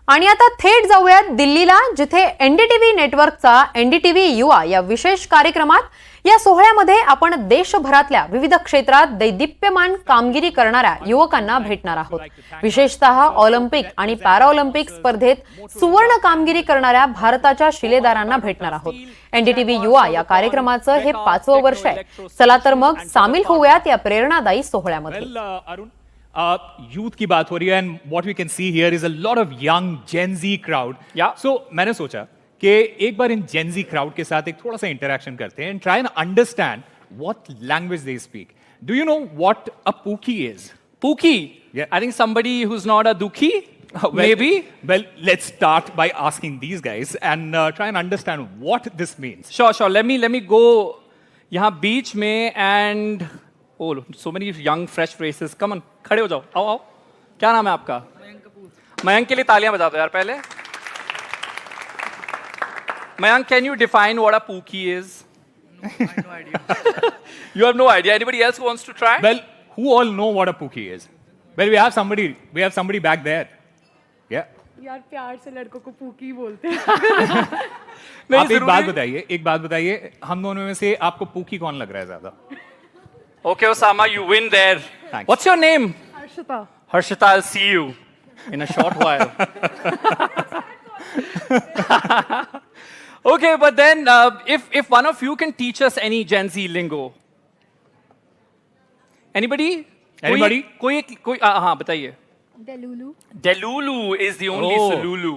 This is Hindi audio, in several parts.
आणि आता थेट जाऊयात दिल्लीला, जिथे एनडीटीव्ही नेटवर्कचा एनडीटीव्ही युवा या विशेष कार्यक्रमात या सोहळ्यामध्ये आपण देशभरातल्या विविध क्षेत्रात दैदिप्यमान कामगिरी करणाऱ्या युवकांना भेटणार आहोत. विशेषतः ऑलिम्पिक आणि पॅराऑलिम्पिक स्पर्धेत सुवर्ण कामगिरी करणाऱ्या भारताच्या शिलेदारांना भेटणार आहोत. एनडीटीव्ही युवा या कार्यक्रमाचं हे 5वं वर्ष आहे. चला तर मग सामील होऊयात या प्रेरणादायी सोहळ्यामध्ये. यूथ की बात हो रही है and what we can see here is a lot of young gen Z crowd. So मैंने सोचा कि एक बार इन जेन ज़ी क्राउड के साथ एक थोड़ा सा इंटरेक्शन करते हैं and try and understand what language they speak. Do you know what a pookie is? Pookie? Yeah. I think somebody who's not a dookie, maybe? Well, let's start by asking these guys and try and understand what this means. Sure. Let me go यहाँ बीच में and oh, so many young fresh faces. Come on, खड़े हो जाओ. आओ. क्या नाम है आपका? मयंक के लिए तालियां बजा दो यार पहले. Mayank, can you define what a pookie is? No, I have no idea. You have no idea. Anybody else who wants to try? Well, who all know what a pookie is? Well, we have somebody back there. Yeah. यार प्यार से लड़कों को पूकी बोलते हैं. आप एक बात बताइए, हम दोनों में से आपको पूकी कौन लग रहा है ज्यादा? Okay, Osama, you win there. Thanks. What's your name? Harshita. Harshita, I'll see you in a short while. Okay, but then if one of you can teach us any Gen Z lingo. Anybody? कोई हाँ बताइए. डेलुलू. Delulu is the only Oh. Sululu.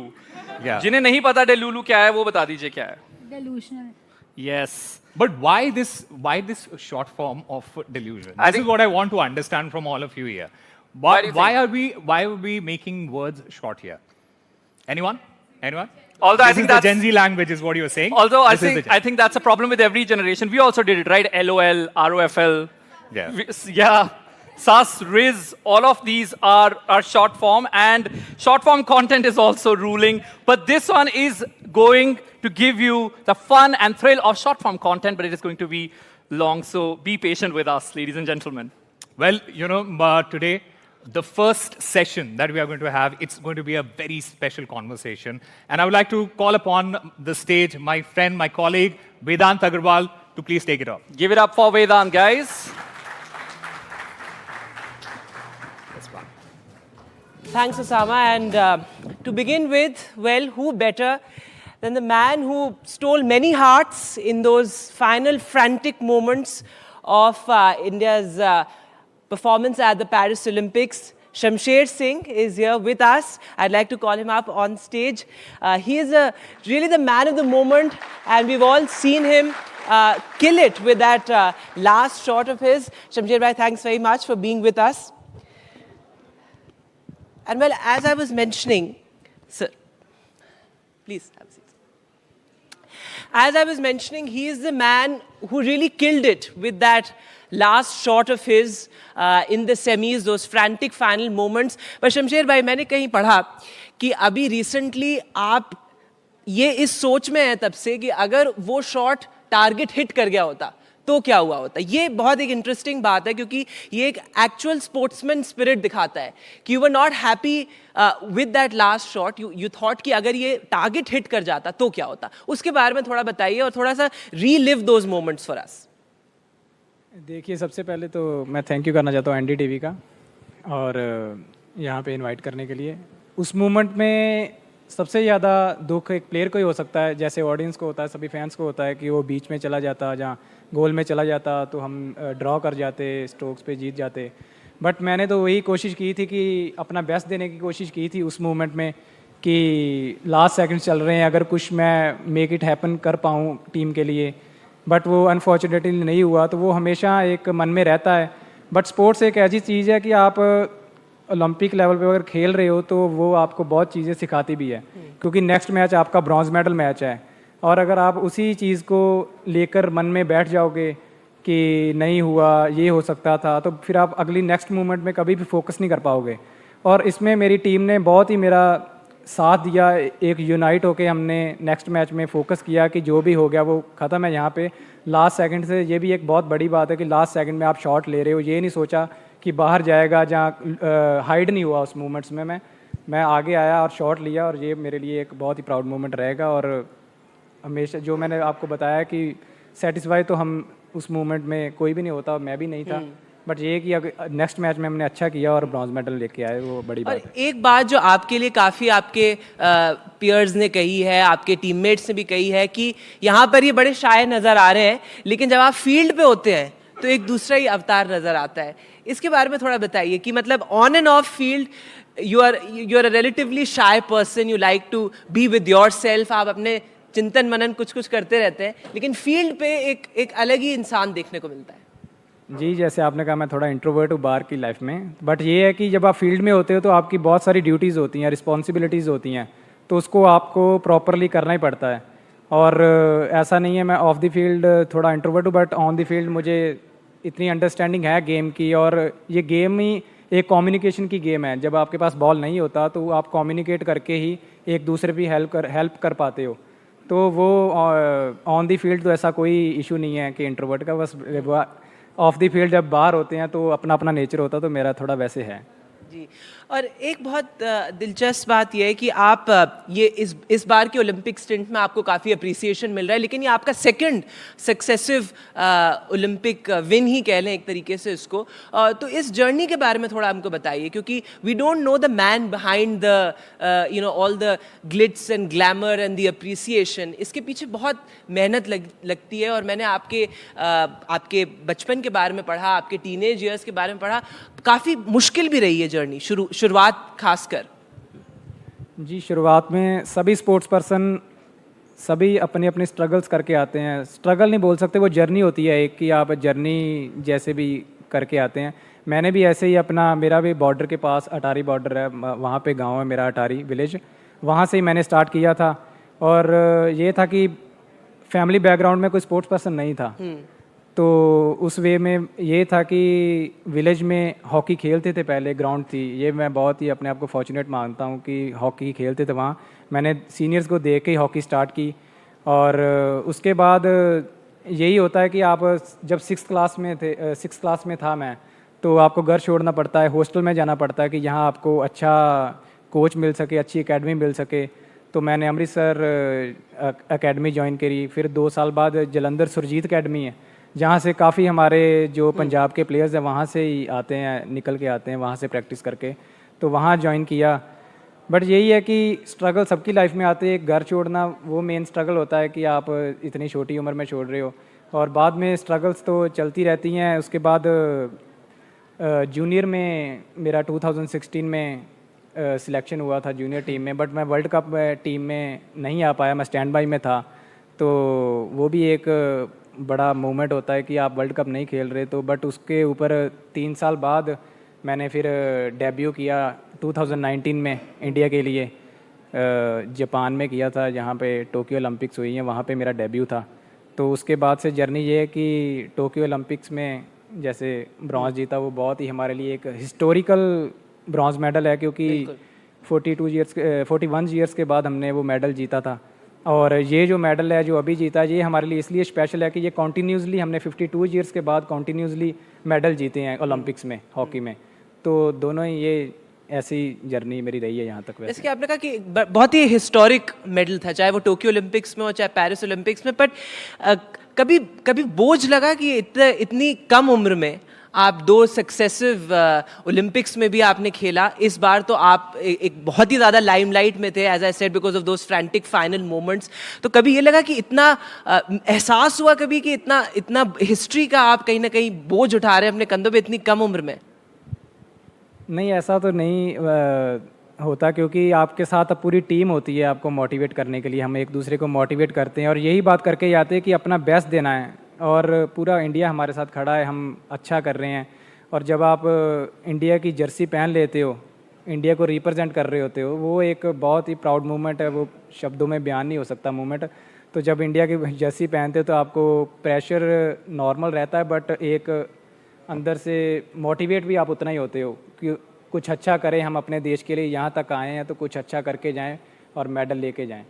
Yeah. जिन्हें नहीं पता Delulu क्या है वो बता दीजिए क्या है. डेलूशनल. Yes. But why this short form of delusion? I This think- is what I want to understand from all of you here. Why do you Why are we making words short here? Anyone? Although I This think is the that's Gen Z language is what you're saying. although This is the Gen- I think that's a problem with every generation. We also did it, right? LOL, ROFL. Yeah. Yeah. SAS, Riz, all of these are short form, and short form content is also ruling. But this one is going to give you the fun and thrill of short form content, but it is going to be long. So be patient with us, ladies and gentlemen. Well, today, the first session that we are going to have, it's going to be a very special conversation. And I would like to call upon the stage my friend, my colleague, Vedant Agarwal, to please take it off. Give it up for Vedant, guys. Thanks, Osama. And to begin with, well, who better than the man who stole many hearts in those final frantic moments of India's performance at the Paris Olympics. Shamsher Singh is here with us. I'd like to call him up on stage. He is really the man of the moment, and we've all seen him kill it with that last shot of his. Shamsher bhai, thanks very much for being with us. And well, as I was mentioning, sir, please have a seat. As I was mentioning, he is the man who really killed it with that last shot of his in the semis, those frantic final moments. But Shamsher भाई, मैंने कहीं पढ़ा कि अभी recently आप ये इस सोच में हैं तब से कि अगर वो शॉट टारगेट हिट कर गया होता तो क्या हुआ होता. ये बहुत एक इंटरेस्टिंग बात है, क्योंकि ये एक एक्चुअल स्पोर्ट्समैन स्पिरिट दिखाता है कि you were not happy with that last shot. You thought कि अगर ये टारगेट हिट कर जाता तो क्या होता. उसके बारे में थोड़ा बताइए और थोड़ा सा relive those moments for us. देखिए, सबसे पहले तो मैं थैंक यू करना चाहता हूँ एनडीटीवी का और यहाँ पे इनवाइट करने के लिए. उस मोमेंट में सबसे ज़्यादा दुख एक प्लेयर को ही हो सकता है, जैसे ऑडियंस को होता है, सभी फैंस को होता है कि वो बीच में चला जाता, जहाँ गोल में चला जाता तो हम ड्रॉ कर जाते, स्ट्रोक्स पे जीत जाते. बट मैंने तो वही कोशिश की थी कि अपना बेस्ट देने की कोशिश की थी उस मोमेंट में कि लास्ट सेकंड चल रहे हैं, अगर कुछ मैं मेक इट हैपन कर पाऊँ टीम के लिए. बट वो अनफॉर्चुनेटली नहीं हुआ, तो वो हमेशा एक मन में रहता है. बट स्पोर्ट्स एक ऐसी चीज़ है कि आप ओलंपिक लेवल पे अगर खेल रहे हो तो वो आपको बहुत चीज़ें सिखाती भी है, क्योंकि नेक्स्ट मैच आपका ब्रॉन्ज मेडल मैच है. और अगर आप उसी चीज़ को लेकर मन में बैठ जाओगे कि नहीं हुआ, ये हो सकता था, तो फिर आप अगली नेक्स्ट मोमेंट में कभी भी फोकस नहीं कर पाओगे. और इसमें मेरी टीम ने बहुत ही मेरा साथ दिया. एक यूनाइट होके हमने नेक्स्ट मैच में फोकस किया कि जो भी हो गया वो ख़त्म है यहाँ पे लास्ट सेकंड से. ये भी एक बहुत बड़ी बात है कि लास्ट सेकंड में आप शॉट ले रहे हो, ये नहीं सोचा कि बाहर जाएगा, जहाँ हाइड नहीं हुआ उस मोमेंट्स में. मैं आगे आया और शॉट लिया, और ये मेरे लिए एक बहुत ही प्राउड मोमेंट रहेगा। और हमेशा जो मैंने आपको बताया कि सेटिस्फाई तो हम उस मोमेंट में कोई भी नहीं होता, मैं भी नहीं था, बट ये कि अगर नेक्स्ट मैच में हमने अच्छा किया और ब्रॉन्ज मेडल लेके आए, वो बड़ी और बात है। एक बात जो आपके लिए काफ़ी आपके पीयर्स ने कही है, आपके टीममेट्स ने भी कही है कि यहाँ पर ये बड़े शाय नज़र आ रहे हैं, लेकिन जब आप फील्ड पे होते हैं तो एक दूसरा ही अवतार नज़र आता है। इसके बारे में थोड़ा बताइए कि मतलब on and off field you are a relatively shy person, you like to be with your self, आप अपने चिंतन मनन कुछ कुछ करते रहते हैं, लेकिन फील्ड पे एक अलग ही इंसान देखने को मिलता है। जी, जैसे आपने कहा मैं थोड़ा इंट्रोवर्ट हूँ बाहर की लाइफ में, बट ये है कि जब आप फील्ड में होते हो तो आपकी बहुत सारी ड्यूटीज़ होती हैं, रिस्पॉन्सिबिलिटीज़ होती हैं, तो उसको आपको प्रॉपरली करना ही पड़ता है। और ऐसा नहीं है मैं ऑफ द फील्ड थोड़ा इंट्रोवर्ट हूँ, बट ऑन द फील्ड मुझे इतनी अंडरस्टैंडिंग है गेम की, और ये गेम ही एक कम्युनिकेशन की गेम है। जब आपके पास बॉल नहीं होता तो आप कम्युनिकेट करके ही एक दूसरे की हेल्प कर पाते हो। तो वो ऑन द फील्ड तो ऐसा कोई इशू नहीं है कि इंट्रोवर्ट का, बस ऑफ द फील्ड जब बाहर होते हैं तो अपना अपना नेचर होता है, तो मेरा थोड़ा वैसे है। जी, और एक बहुत दिलचस्प बात यह है कि आप ये इस बार के ओलंपिक स्टिंट में आपको काफ़ी अप्रिसिएशन मिल रहा है, लेकिन ये आपका सेकंड सक्सेसिव ओलंपिक विन ही कह लें एक तरीके से इसको। तो इस जर्नी के बारे में थोड़ा हमको बताइए, क्योंकि we don't know the man behind the all the glitz and glamour and the appreciation. इसके पीछे बहुत मेहनत लगती है, और मैंने आपके बचपन के बारे में पढ़ा, आपके टीनेज ईयर्स के बारे में पढ़ा, काफ़ी मुश्किल भी रही है जर्नी, शुरुआत खासकर। जी, शुरुआत में सभी स्पोर्ट्स पर्सन सभी अपने अपने स्ट्रगल्स करके आते हैं। स्ट्रगल नहीं बोल सकते, वो जर्नी होती है एक, कि आप जर्नी जैसे भी करके आते हैं। मैंने भी ऐसे ही मेरा भी बॉर्डर के पास अटारी बॉर्डर है, वहाँ पे गांव है मेरा अटारी विलेज, वहाँ से ही मैंने स्टार्ट किया था। और ये था कि फैमिली बैकग्राउंड में कोई स्पोर्ट्स पर्सन नहीं था, तो उस वे में ये था कि विलेज में हॉकी खेलते थे, पहले ग्राउंड थी। ये मैं बहुत ही अपने आप को फॉर्चुनेट मानता हूँ कि हॉकी खेलते थे वहाँ। मैंने सीनियर्स को देख के ही हॉकी स्टार्ट की, और उसके बाद यही होता है कि आप जब सिक्स क्लास में था मैं, तो आपको घर छोड़ना पड़ता है, हॉस्टल में जाना पड़ता है कि यहाँ आपको अच्छा कोच मिल सके, अच्छी एकेडमी मिल सके। तो मैंने अमृतसर एकेडमी ज्वाइन करी, फिर 2 साल बाद जलंधर सुरजीत एकेडमी है, जहाँ से काफ़ी हमारे जो पंजाब के प्लेयर्स हैं वहाँ से ही आते हैं, निकल के आते हैं वहाँ से प्रैक्टिस करके, तो वहाँ ज्वाइन किया। बट यही है कि स्ट्रगल सबकी लाइफ में आते हैं, घर छोड़ना वो मेन स्ट्रगल होता है कि आप इतनी छोटी उम्र में छोड़ रहे हो, और बाद में स्ट्रगल्स तो चलती रहती हैं। उसके बाद जूनियर में मेरा 2016 में सिलेक्शन हुआ था जूनियर टीम में, बट मैं वर्ल्ड कप टीम में नहीं आ पाया, मैं स्टैंड बाई में था। तो वो भी एक बड़ा मोमेंट होता है कि आप वर्ल्ड कप नहीं खेल रहे, तो बट उसके ऊपर 3 साल बाद मैंने फिर डेब्यू किया 2019 में इंडिया के लिए, जापान में किया था, जहाँ पे टोक्यो ओलंपिक्स हुई हैं, वहाँ पे मेरा डेब्यू था। तो उसके बाद से जर्नी ये है कि टोक्यो ओलंपिक्स में जैसे ब्रॉन्ज जीता, वो बहुत ही हमारे लिए एक हिस्टोरिकल ब्रॉन्ज मेडल है, क्योंकि 41 ईयर्स के बाद हमने वो मेडल जीता था। और ये जो मेडल है जो अभी जीता, ये हमारे लिए इसलिए स्पेशल है कि ये कॉन्टीन्यूसली हमने 52 ईयर्स के बाद कॉन्टीन्यूसली मेडल जीते हैं ओलंपिक्स में, हॉकी में। तो दोनों ही ये ऐसी जर्नी मेरी रही है यहाँ तक। वैसे जैसे कि आपने कहा कि बहुत ही हिस्टोरिक मेडल था, चाहे वो टोक्यो ओलंपिक्स में हो चाहे पेरिस ओलंपिक्स में, बट कभी बोझ लगा कि इतनी कम उम्र में आप 2 सक्सेसिव ओलंपिक्स में भी आपने खेला। इस बार तो आप एक बहुत ही ज़्यादा लाइमलाइट में थे, as I said, because of those frantic final moments. तो कभी ये लगा कि इतना एहसास हुआ कभी कि इतना हिस्ट्री का आप कहीं ना कहीं बोझ उठा रहे हैं अपने कंधों पे इतनी कम उम्र में? नहीं, ऐसा तो नहीं होता, क्योंकि आपके साथ अब पूरी टीम होती है आपको मोटिवेट करने के लिए। हम एक दूसरे को मोटिवेट करते हैं और यही बात करके ही आते हैं कि अपना बेस्ट देना है, और पूरा इंडिया हमारे साथ खड़ा है, हम अच्छा कर रहे हैं। और जब आप इंडिया की जर्सी पहन लेते हो, इंडिया को रिप्रेजेंट कर रहे होते हो, वो एक बहुत ही प्राउड मोमेंट है, वो शब्दों में बयान नहीं हो सकता मोमेंट। तो जब इंडिया की जर्सी पहनते हो तो आपको प्रेशर नॉर्मल रहता है, बट एक अंदर से मोटिवेट भी आप उतना ही होते हो कि कुछ अच्छा करें, हम अपने देश के लिए यहाँ तक आए हैं तो कुछ अच्छा करके जाएं और मेडल लेके जाएं।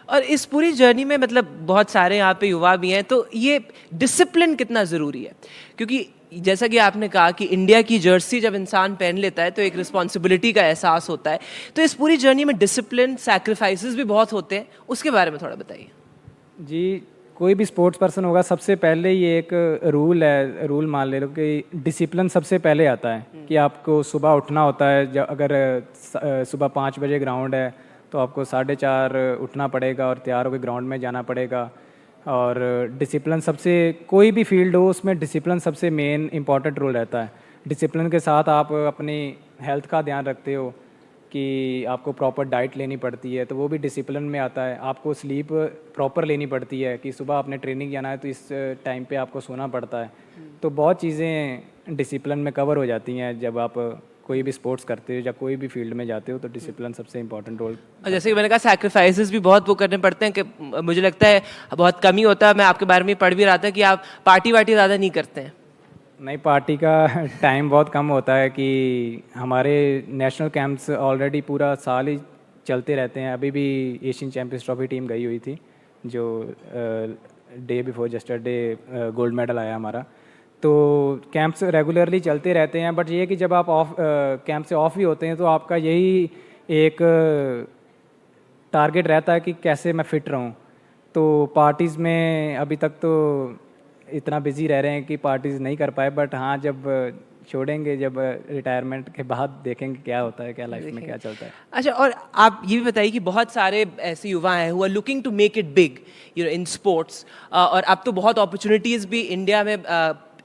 और इस पूरी जर्नी में मतलब बहुत सारे यहाँ पे युवा भी हैं, तो ये डिसिप्लिन कितना ज़रूरी है? क्योंकि जैसा कि आपने कहा कि इंडिया की जर्सी जब इंसान पहन लेता है तो एक रिस्पॉन्सिबिलिटी का एहसास होता है, तो इस पूरी जर्नी में डिसिप्लिन, सैक्रिफाइसेस भी बहुत होते हैं, उसके बारे में थोड़ा बताइए। जी, कोई भी स्पोर्ट्स पर्सन होगा, सबसे पहले ये एक रूल मान ले लो कि डिसिप्लिन सबसे पहले आता है कि आपको सुबह उठना होता है। जब अगर सुबह 5 बजे ग्राउंड है तो आपको 4:30 उठना पड़ेगा और तैयार होकर ग्राउंड में जाना पड़ेगा। और डिसिप्लिन सबसे, कोई भी फील्ड हो उसमें डिसिप्लिन सबसे मेन इंपॉर्टेंट रोल रहता है। डिसिप्लिन के साथ आप अपनी हेल्थ का ध्यान रखते हो कि आपको प्रॉपर डाइट लेनी पड़ती है, तो वो भी डिसिप्लिन में आता है। आपको स्लीप प्रॉपर लेनी पड़ती है कि सुबह आपने ट्रेनिंग जाना है तो इस टाइम पे आपको सोना पड़ता है। तो बहुत चीज़ें डिसिप्लिन में कवर हो जाती हैं जब आप कोई भी स्पोर्ट्स करते हो या कोई भी फील्ड में जाते हो, तो डिसिप्लिन सबसे इंपॉर्टेंट रोल। और जैसे कि मैंने कहा, सैक्रिफाइसेस भी बहुत वो करने पड़ते हैं कि मुझे लगता है बहुत कम ही होता है। मैं आपके बारे में पढ़ भी रहा था कि आप पार्टी वार्टी ज़्यादा नहीं करते हैं। नहीं, पार्टी का टाइम बहुत कम होता है कि हमारे नेशनल कैंप्स ऑलरेडी पूरा साल ही चलते रहते हैं। अभी भी एशियन चैम्पियंस ट्रॉफी टीम गई हुई थी, जो day before yesterday gold medal आया हमारा। तो कैंप्स रेगुलरली चलते रहते हैं, बट ये है कि जब आप कैंप से ऑफ भी होते हैं तो आपका यही एक टारगेट रहता है कि कैसे मैं फिट रहूं। तो पार्टीज़ में अभी तक तो इतना बिजी रह रहे हैं कि पार्टीज़ नहीं कर पाए, बट हाँ जब छोड़ेंगे, जब रिटायरमेंट के बाद देखेंगे क्या होता है, क्या लाइफ में क्या चलता है। अच्छा, और आप ये भी बताइए कि बहुत सारे ऐसे युवा हैं who are looking to make it big in sports, और अब तो बहुत अपॉर्चुनिटीज़ भी इंडिया में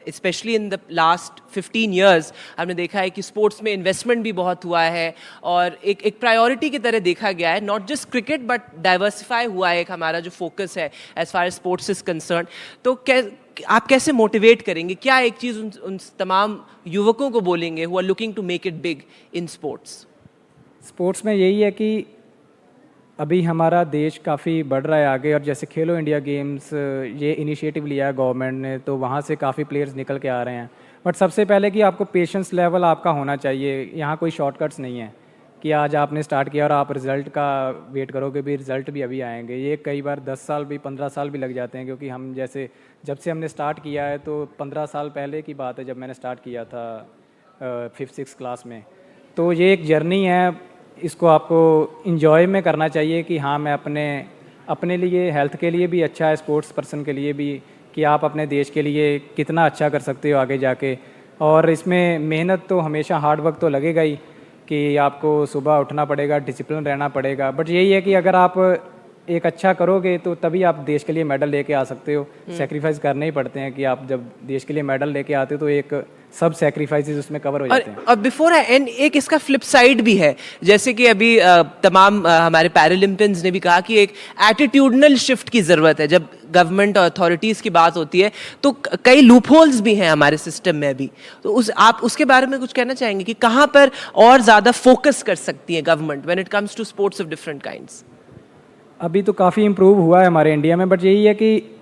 specially in the last 15 years हमने देखा है कि स्पोर्ट्स में इन्वेस्टमेंट भी बहुत हुआ है और एक प्रायोरिटी की तरह देखा गया है। Not just cricket but diversify हुआ है एक हमारा जो फोकस है as far as sports is concern. तो आप कैसे मोटिवेट करेंगे, क्या एक चीज़ उन तमाम युवकों को बोलेंगे who are looking to make it big in sports? Sports में यही है कि अभी हमारा देश काफ़ी बढ़ रहा है आगे, और जैसे खेलो इंडिया गेम्स ये इनिशिएटिव लिया है गवर्नमेंट ने, तो वहाँ से काफ़ी प्लेयर्स निकल के आ रहे हैं। बट सबसे पहले कि आपको पेशेंस लेवल आपका होना चाहिए। यहाँ कोई शॉर्टकट्स नहीं है कि आज आपने स्टार्ट किया और आप रिज़ल्ट का वेट करोगे, भी रिज़ल्ट भी अभी आएंगे। ये कई बार 10 साल भी 15 साल भी लग जाते हैं, क्योंकि हम जैसे जब से हमने स्टार्ट किया है तो 15 साल पहले की बात है जब मैंने स्टार्ट किया था 5th-6th क्लास में। तो ये एक जर्नी है, इसको आपको इंजॉय में करना चाहिए कि हाँ मैं अपने लिए, हेल्थ के लिए भी अच्छा है, स्पोर्ट्स पर्सन के लिए भी, कि आप अपने देश के लिए कितना अच्छा कर सकते हो आगे जाके। और इसमें मेहनत तो हमेशा, हार्ड वर्क तो लगेगा ही कि आपको सुबह उठना पड़ेगा, डिसिप्लिन रहना पड़ेगा। बट यही है कि अगर आप एक अच्छा करोगे तो तभी आप देश के लिए मेडल लेके आ सकते हो। सेक्रीफाइस करने ही पड़ते हैं कि आप जब देश के लिए मेडल लेके आते हो तो एक सब सेक्रीफाइसेस उसमें कवर हो जाते हैं। और बिफोर एंड एक इसका फ्लिप साइड भी है, जैसे कि अभी तमाम हमारे पैरालंपियंस ने भी कहा कि एक एटीट्यूडनल शिफ्ट की ज़रूरत है। जब गवर्नमेंट और अथॉरिटीज़ की बात होती है तो कई लूपहोल्स भी हैं हमारे सिस्टम में अभी। तो आप उसके बारे में कुछ कहना चाहेंगे कि कहाँ पर और ज़्यादा फोकस कर सकती है government when it comes to sports of different kinds? अभी तो काफ़ी इम्प्रूव हुआ है हमारे इंडिया में, बट यही है कि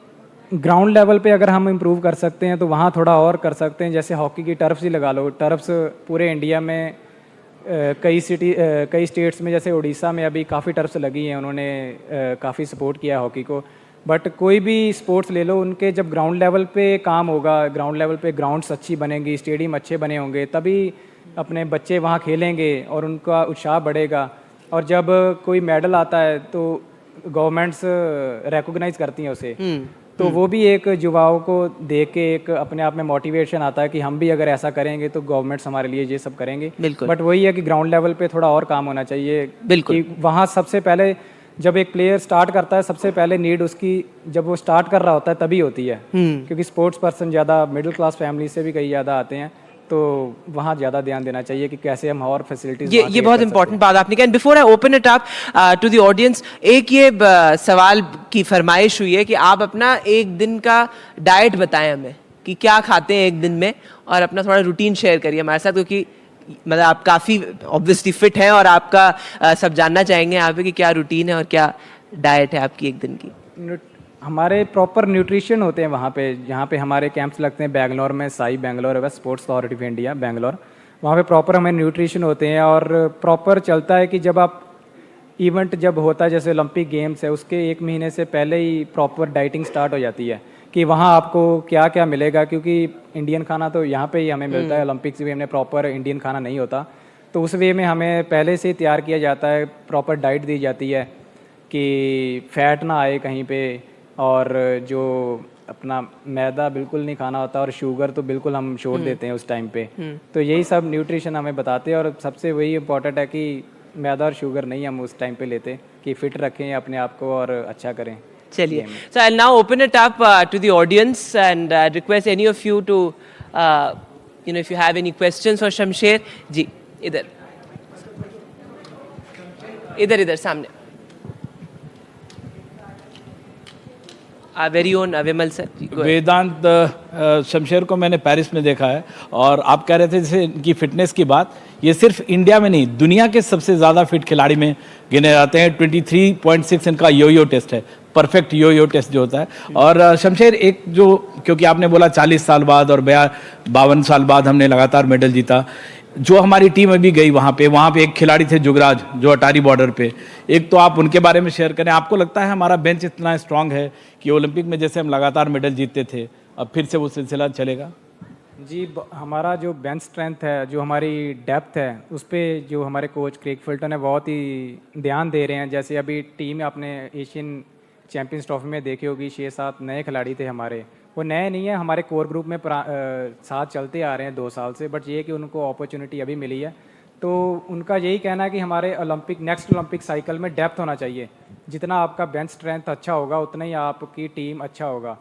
ग्राउंड लेवल पे अगर हम इम्प्रूव कर सकते हैं तो वहाँ थोड़ा और कर सकते हैं। जैसे हॉकी की टर्फ्स ही लगा लो, टर्फ्स पूरे इंडिया में कई स्टेट्स में, जैसे उड़ीसा में अभी काफ़ी टर्फ्स लगी हैं, उन्होंने काफ़ी सपोर्ट किया है हॉकी को। बट कोई भी स्पोर्ट्स ले लो, उनके जब ग्राउंड लेवल पे काम होगा, ग्राउंड लेवल पे ग्राउंड्स अच्छी बनेंगी, स्टेडियम अच्छे बने होंगे, तभी अपने बच्चे वहाँ खेलेंगे और उनका उत्साह बढ़ेगा। और जब कोई मेडल आता है तो गवर्नमेंट्स रिकॉग्नाइज करती हैं उसे, तो वो भी एक युवाओं को देख के एक अपने आप में मोटिवेशन आता है कि हम भी अगर ऐसा करेंगे तो गवर्नमेंट्स हमारे लिए ये सब करेंगे। बट वही है कि ग्राउंड लेवल पे थोड़ा और काम होना चाहिए। कि वहाँ सबसे पहले जब एक प्लेयर स्टार्ट करता है, सबसे पहले नीड उसकी जब वो स्टार्ट कर रहा होता है तभी होती है, क्योंकि स्पोर्ट्स पर्सन ज़्यादा मिडिल क्लास फैमिली से भी कई ज़्यादा आते हैं, तो वहाँ ज़्यादा ध्यान देना चाहिए कि कैसे हम और फैसिलिटीज। ये बहुत इंपॉर्टेंट बात आपने कहा। Before I open it up to the audience, एक ये सवाल की फरमाइश हुई है कि आप अपना एक दिन का डाइट बताएं हमें कि क्या खाते हैं एक दिन में, और अपना थोड़ा रूटीन शेयर करिए हमारे साथ, क्योंकि मतलब आप काफ़ी ऑब्वियसली फिट हैं और आपका सब जानना चाहेंगे यहाँ पे कि क्या रूटीन है और क्या डाइट है आपकी एक दिन की। हमारे प्रॉपर न्यूट्रिशन होते हैं वहाँ पे, जहाँ पे हमारे कैंप्स लगते हैं बेंगलोर में, साई बेंगलोर है, sports authority of India Bangalore, वहाँ पे प्रॉपर हमें न्यूट्रिशन होते हैं। और प्रॉपर चलता है कि जब आप इवेंट जब होता है जैसे ओलंपिक गेम्स है उसके 1 महीने से पहले ही प्रॉपर डाइटिंग स्टार्ट हो जाती है कि वहाँ आपको क्या क्या मिलेगा, क्योंकि इंडियन खाना तो यहाँ पे ही हमें मिलता है, ओलंपिक्स भी हमें प्रॉपर इंडियन खाना नहीं होता, तो उस वे में हमें पहले से ही तैयार किया जाता है, प्रॉपर डाइट दी जाती है कि फैट ना आए कहीं पे, और जो अपना मैदा बिल्कुल नहीं खाना होता और शुगर तो बिल्कुल हम छोड़ देते हैं उस टाइम पे। तो यही सब न्यूट्रिशन हमें बताते हैं, और सबसे वही इम्पोर्टेंट है कि मैदा और शुगर नहीं हम उस टाइम पे लेते, कि फिट रखें अपने आप को और अच्छा करें। चलिए, so I'll now open it up to the audience and request any of you to, if you have any questions for Shamsher. जी, इधर सामने। वेरी ओन विमल सर। वेदांत शमशेर को मैंने पेरिस में देखा है, और आप कह रहे थे जैसे इनकी फिटनेस की बात, ये सिर्फ इंडिया में नहीं दुनिया के सबसे ज़्यादा फिट खिलाड़ी में गिने जाते हैं। 23.6 इनका यो टेस्ट है, परफेक्ट यो टेस्ट जो होता है। और शमशेर एक जो, क्योंकि आपने बोला 40 साल बाद और 52 साल बाद हमने लगातार मेडल जीता, जो हमारी टीम अभी गई वहाँ पे एक खिलाड़ी थे जुगराज जो अटारी बॉर्डर पे, एक तो आप उनके बारे में शेयर करें। आपको लगता है हमारा बेंच इतना स्ट्रांग है कि ओलंपिक में जैसे हम लगातार मेडल जीतते थे अब फिर से वो सिलसिला चलेगा? जी, हमारा जो बेंच स्ट्रेंथ है, जो हमारी डेप्थ है, उस पर जो हमारे कोच क्रेग फिल्टन है बहुत ही ध्यान दे रहे हैं। जैसे अभी टीम आपने एशियन चैम्पियंस ट्रॉफी में देखी होगी, 6-7 नए खिलाड़ी थे हमारे, वो नए नहीं है, हमारे कोर ग्रुप में साथ चलते आ रहे हैं 2 साल से, बट ये कि उनको अपॉर्चुनिटी अभी मिली है। तो उनका यही कहना है कि हमारे नेक्स्ट ओलंपिक साइकिल में डेप्थ होना चाहिए। जितना आपका बेंच स्ट्रेंथ अच्छा होगा उतना ही आपकी टीम अच्छा होगा।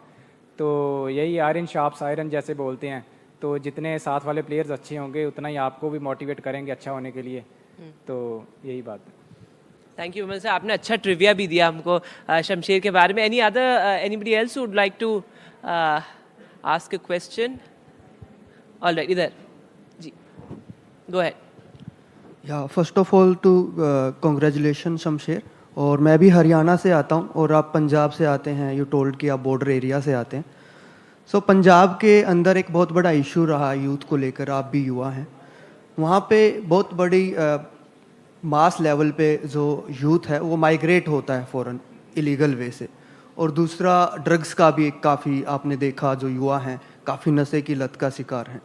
तो यही आयरन शार्प्स आयरन जैसे बोलते हैं, तो जितने साथ वाले प्लेयर्स अच्छे होंगे उतना ही आपको भी मोटिवेट करेंगे अच्छा होने के लिए। तो यही बात है। थैंक यू विमल सर, आपने अच्छा ट्रिविया भी दिया हमको शमशेर के बारे में। Anybody else would like to ask a question? Alright, इधर जी, गो अहेड। या first of all to congratulation Shamsher. और मैं भी हरियाणा से आता हूँ और आप पंजाब से आते हैं, यू टोल्ड कि आप बॉर्डर एरिया से आते हैं। सो पंजाब के अंदर एक बहुत बड़ा इशू रहा यूथ को लेकर, आप भी युवा हैं वहाँ पे, बहुत बड़ी मास लेवल पे जो यूथ है वो माइग्रेट होता है फॉरेन इलीगल वे से। और दूसरा ड्रग्स का भी एक काफ़ी आपने देखा, जो युवा हैं काफ़ी नशे की लत का शिकार हैं।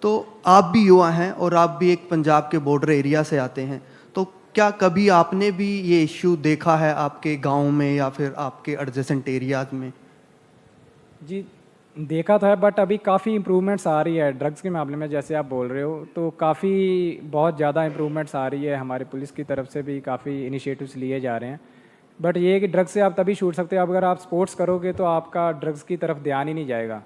तो आप भी युवा हैं और आप भी एक पंजाब के बॉर्डर एरिया से आते हैं, तो क्या कभी आपने भी ये इश्यू देखा है आपके गांव में या फिर आपके एडजेसेंट एरियाज में? जी, देखा था, बट अभी काफ़ी इम्प्रूवमेंट्स आ रही है ड्रग्स के मामले में, जैसे आप बोल रहे हो, तो काफ़ी बहुत ज़्यादा इम्प्रूवमेंट्स आ रही है। हमारी पुलिस की तरफ से भी काफ़ी इनिशिएटिव्स लिए जा रहे हैं। बट ये है कि ड्रग्स से आप तभी छूट सकते हो अगर आप स्पोर्ट्स करोगे, तो आपका ड्रग्स की तरफ ध्यान ही नहीं जाएगा।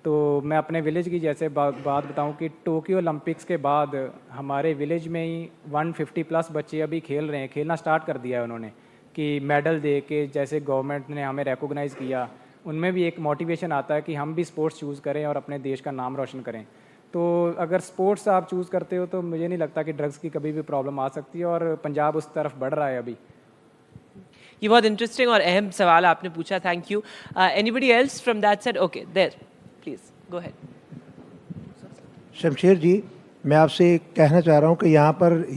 तो मैं अपने विलेज की जैसे बात बताऊं कि टोक्यो ओलंपिक्स के बाद हमारे विलेज में ही 150+ बच्चे अभी खेल रहे हैं, खेलना स्टार्ट कर दिया है उन्होंने, कि मेडल दे के, जैसे गवर्नमेंट ने हमें रिकॉग्नाइज़ किया, उनमें भी एक मोटिवेशन आता है कि हम भी स्पोर्ट्स चूज़ करें और अपने देश का नाम रोशन करें। तो अगर स्पोर्ट्स आप चूज़ करते हो तो मुझे नहीं लगता कि ड्रग्स की कभी भी प्रॉब्लम आ सकती है, और पंजाब उस तरफ बढ़ रहा है अभी। ये बहुत इंटरेस्टिंग और अहम सवाल आपने पूछा, thank you. Anybody else from that side? Okay, there please go ahead. Shamsher ji, मैं आपसे कहना चाह रहा हूँ कि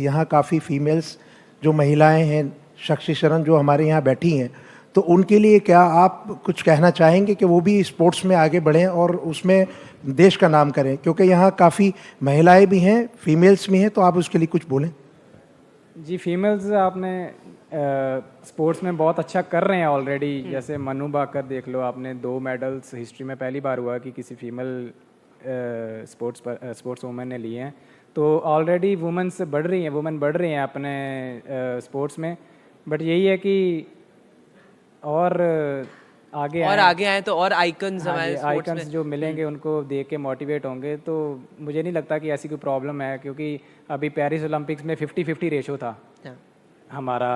यहाँ काफ़ी फीमेल्स जो महिलाएं हैं, शख्सी शरण जो हमारे यहाँ बैठी हैं, तो उनके लिए क्या आप कुछ कहना चाहेंगे कि वो भी स्पोर्ट्स में आगे बढ़ें और उसमें देश का नाम करें? क्योंकि यहाँ काफ़ी महिलाएं भी हैं, फीमेल्स भी हैं, तो आप उसके लिए कुछ बोलें। जी, फीमेल्स आपने स्पोर्ट्स में बहुत अच्छा कर रहे हैं ऑलरेडी। जैसे मनु भाकर देख लो, आपने 2 मेडल्स हिस्ट्री में पहली बार हुआ कि किसी फीमेल स्पोर्ट्स वुमेन ने लिए हैं। तो ऑलरेडी वुमेन्स बढ़ रही हैं अपने स्पोर्ट्स में। बट यही है कि और आगे आए तो और आइकन्स हमारे स्पोर्ट्स में जो मिलेंगे उनको देख के मोटिवेट होंगे। तो मुझे नहीं लगता कि ऐसी कोई प्रॉब्लम है, क्योंकि अभी पेरिस ओलंपिक्स में 50-50 रेशो था हमारा,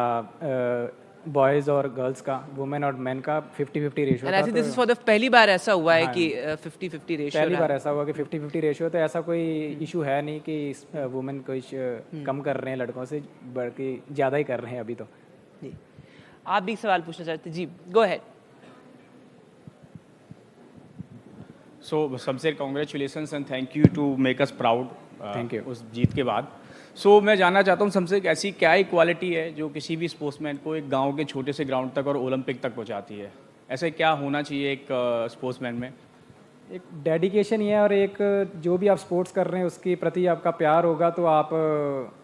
बॉयज़ और गर्ल्स का, वुमेन और मेन का 50-50 रेशो था। दिस इज फॉर द पहली बार ऐसा हुआ है कि 50-50 रेशो, पहली बार ऐसा हुआ कि 50-50 रेशो। तो ऐसा कोई इशू है नहीं कि वुमेन कोई कम कर रहे हैं लड़कों से, बल्कि ज़्यादा ही कर रहे हैं अभी। तो जी, आप भी सवाल पूछना चाहते हैं? जी, go ahead. So, Shamsher, congratulations and thank you to make us proud. Thank you. उस जीत के बाद। सो मैं जानना चाहता हूँ सबसे ऐसी क्या इक्वालिटी है जो किसी भी स्पोर्ट्समैन को एक गांव के छोटे से ग्राउंड तक और ओलंपिक तक पहुँचाती है? ऐसे क्या होना चाहिए एक स्पोर्ट्समैन में? एक डेडिकेशन ही है, और एक जो भी आप स्पोर्ट्स कर रहे हैं उसके प्रति आपका प्यार होगा तो आप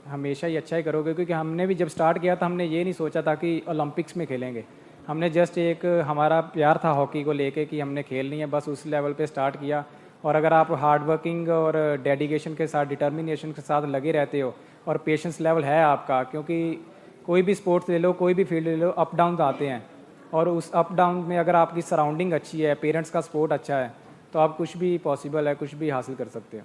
हमेशा ही अच्छा ही करोगे। क्योंकि हमने भी जब स्टार्ट किया था हमने ये नहीं सोचा था कि ओलंपिक्स में खेलेंगे, हमने जस्ट एक हमारा प्यार था हॉकी को लेके कि हमने खेलनी है, बस उस लेवल पे स्टार्ट किया। और अगर आप हार्ड वर्किंग और डेडिकेशन के साथ, डिटर्मिनेशन के साथ लगे रहते हो और पेशेंस लेवल है आपका, क्योंकि कोई भी स्पोर्ट्स ले लो, कोई भी फील्ड ले लो, अप डाउन आते हैं, और उस अप डाउन में अगर आपकी सराउंडिंग अच्छी है, पेरेंट्स का सपोर्ट अच्छा है, तो आप कुछ भी पॉसिबल है, कुछ भी हासिल कर सकते हो।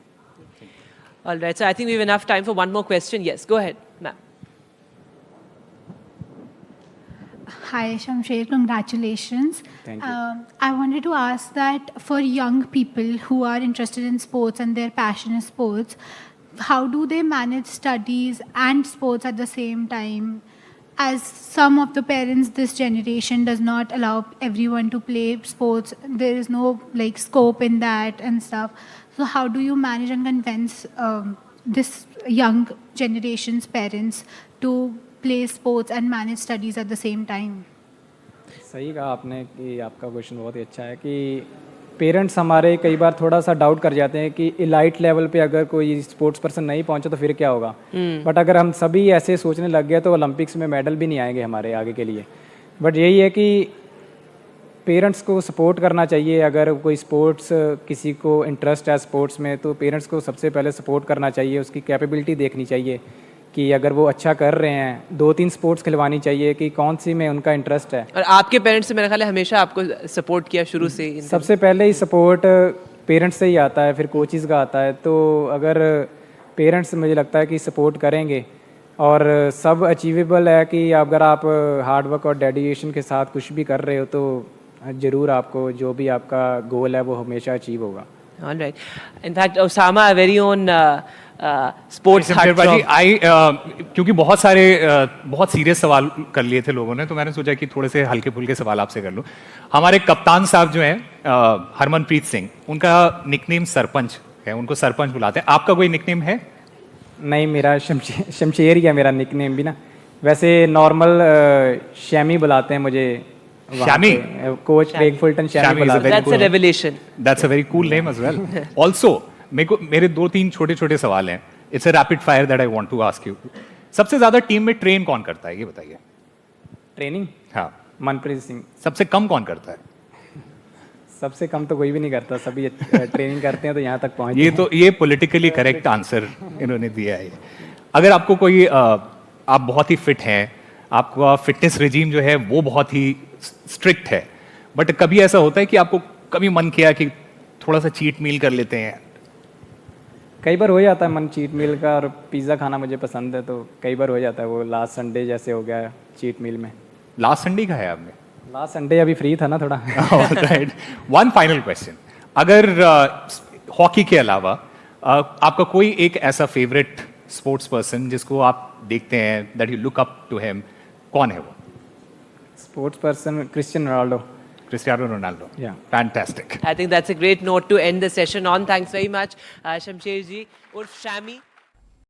All right, so I think we have enough time for one more question. Yes, go ahead, ma'am. Hi, Shamsher. Congratulations. Thank you. I wanted to ask that for young people who are interested in sports and their passion is sports, how do they manage studies and sports at the same time? As some of the parents this generation does not allow everyone to play sports, there is no like scope in that and stuff. So how do you manage and convince this young generation's parents to play sports and manage studies at the same time? सही कहा आपने कि आपका क्वेश्चन बहुत ही अच्छा है कि पेरेंट्स हमारे कई बार थोड़ा सा डाउट कर जाते हैं कि इलाइट लेवल पे अगर कोई स्पोर्ट्स पर्सन नहीं पहुंचा तो फिर क्या होगा। बट अगर हम सभी ऐसे सोचने लग गए तो ओलंपिक्स में मेडल भी नहीं आएंगे हमारे आगे के लिए। बट यही है कि पेरेंट्स को सपोर्ट करना चाहिए। अगर कोई स्पोर्ट्स किसी को इंटरेस्ट है स्पोर्ट्स में तो पेरेंट्स को सबसे पहले सपोर्ट करना चाहिए, उसकी कैपेबिलिटी देखनी चाहिए कि अगर वो अच्छा कर रहे हैं, 2-3 स्पोर्ट्स खिलवानी चाहिए कि कौन सी में उनका इंटरेस्ट है। और आपके पेरेंट्स से मेरा ख्याल है हमेशा आपको सपोर्ट किया शुरू से ही? सबसे पहले ही सपोर्ट पेरेंट्स से ही आता है, फिर कोचेज़ का आता है। तो अगर पेरेंट्स मुझे लगता है कि सपोर्ट करेंगे और सब अचीवेबल है कि अगर आप हार्ड वर्क और डेडिकेशन के साथ कुछ भी कर रहे हो तो ज़रूर आपको जो भी आपका गोल है वो हमेशा अचीव होगा। All right. In fact, Osama, our very own sports Shamsher heartthrob. भाजी, क्योंकि बहुत सारे बहुत सीरियस सवाल कर लिए थे लोगों ने, तो मैंने सोचा कि थोड़े से हल्के फुल्के सवाल आपसे कर लूं। हमारे कप्तान साहब जो हैं हरमनप्रीत सिंह, उनका निकनेम सरपंच है, उनको सरपंच बुलाते हैं। आपका कोई निकनेम है? नहीं, मेरा शमशेर ही है मेरा निकनेम भी ना। वैसे नॉर्मल शैमी बुलाते हैं मुझे। Shami? Coach Craig Fulton Shami Shami is a बुलाते very हैं। That's a revelation. That's a very cool name as well. Also, मेरे 2-3 छोटे-छोटे सवाल हैं। It's a rapid fire that I want to ask you. सबसे ज्यादा टीम में ट्रेन कौन करता है, ये बताइए। ट्रेनिंग? हाँ। मनप्रीत सिंह। सबसे कम कौन करता है? सबसे कम तो कोई भी नहीं करता, सभी ट्रेनिंग करते हैं तो यहाँ तक पहुँच। ये पॉलिटिकली करेक्ट आंसर इन्होंने दिया है। अगर आपको कोई आप बहुत ही फिट हैं, आपका फिटनेस रिजीम जो है वो बहुत ही स्ट्रिक्ट है, बट कभी ऐसा होता है कि आपको कभी मन किया कि थोड़ा सा चीट मील कर लेते हैं? कई बार हो जाता है मन चीट मील का, और पिज़्ज़ा खाना मुझे पसंद है तो कई बार हो जाता है। वो लास्ट संडे जैसे हो गया चीट मील में। लास्ट संडे खाया आपने? लास्ट संडे अभी फ्री था ना थोड़ा। राइट। वन फाइनल क्वेश्चन, अगर हॉकी के अलावा आपका कोई एक ऐसा फेवरेट स्पोर्ट्स पर्सन जिसको आप देखते हैं, that you look up to him, कौन है वो? Sports person Cristiano Ronaldo. Cristiano Ronaldo. Yeah. Fantastic. I think that's a great note to end the session on. Thanks very much, Shamsher ji, Urf Shami.